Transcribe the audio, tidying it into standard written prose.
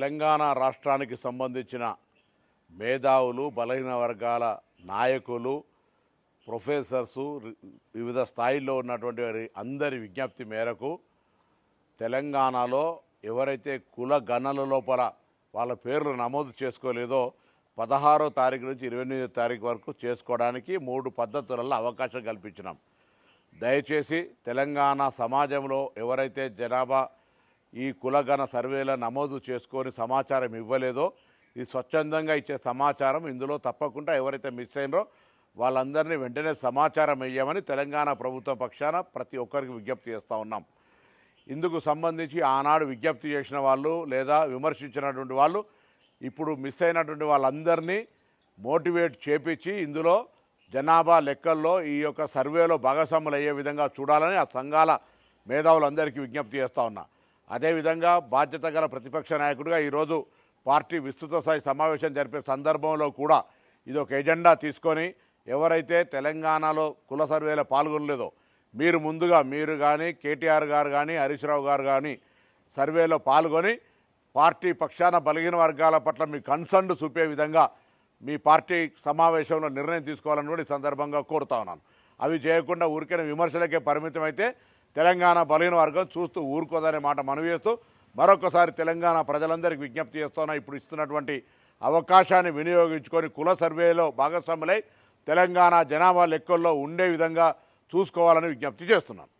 తెలంగాణ రాష్ట్రానికి సంబంధించిన మేధావులు, బలహీన వర్గాల నాయకులు, ప్రొఫెసర్సు, వివిధ స్థాయిల్లో ఉన్నటువంటి అందరి విజ్ఞప్తి మేరకు తెలంగాణలో ఎవరైతే కుల గణన లోపల వాళ్ళ పేర్లు నమోదు చేసుకోలేదో 16వ తారీఖు నుంచి 28వ తారీఖు వరకు చేసుకోవడానికి 3 పద్ధతులలో అవకాశం కల్పించినాం. దయచేసి తెలంగాణ సమాజంలో ఎవరైతే జనాభా ఈ కులగణ సర్వేల నమోదు చేసుకొని సమాచారం ఇవ్వలేదో, ఇది స్వచ్ఛందంగా ఇచ్చే సమాచారం, ఇందులో తప్పకుండా ఎవరైతే మిస్ అయినరో వాళ్ళందరినీ వెంటనే సమాచారం ఇవ్వమని తెలంగాణ ప్రభుత్వం పక్షాన ప్రతి ఒక్కరికి విజ్ఞప్తి చేస్తూ ఉన్నాం. ఇందుకు సంబంధించి ఆనాడు విజ్ఞప్తి చేసిన వాళ్ళు లేదా విమర్శించినటువంటి వాళ్ళు ఇప్పుడు మిస్ అయినటువంటి వాళ్ళందరినీ మోటివేట్ చేపించి ఇందులో జనాభా లెక్కల్లో ఈ యొక్క సర్వేలో భాగస్వాములు అయ్యే విధంగా చూడాలని ఆ సంఘాల మేధావులందరికీ విజ్ఞప్తి చేస్తూ ఉన్నా. అదేవిధంగా బాధ్యత గల ప్రతిపక్ష నాయకుడిగా ఈరోజు పార్టీ విస్తృత స్థాయి సమావేశం జరిపే సందర్భంలో కూడా ఇది ఒక ఎజెండా తీసుకొని ఎవరైతే తెలంగాణలో కుల సర్వేలో పాల్గొనలేదో మీరు కానీ కేటీఆర్ గారు కానీ హరీష్ రావు గారు కానీ సర్వేలో పాల్గొని పార్టీ పక్షాన బలహీన వర్గాల పట్ల మీ కన్సర్న్ చూపే విధంగా మీ పార్టీ సమావేశంలో నిర్ణయం తీసుకోవాలని కూడా ఈ సందర్భంగా కోరుతా ఉన్నాను. అవి చేయకుండా ఊరికైనా విమర్శలకే పరిమితమైతే తెలంగాణ బలహీన వర్గం చూస్తూ ఊరుకోదనే మాట మనవి చేస్తూ మరొకసారి తెలంగాణ ప్రజలందరికీ విజ్ఞప్తి చేస్తున్నా, ఇప్పుడు ఇస్తున్నటువంటి అవకాశాన్ని వినియోగించుకొని కుల సర్వేలో భాగస్వాములై తెలంగాణ జనాభా లెక్కల్లో ఉండే విధంగా చూసుకోవాలని విజ్ఞప్తి చేస్తున్నాను.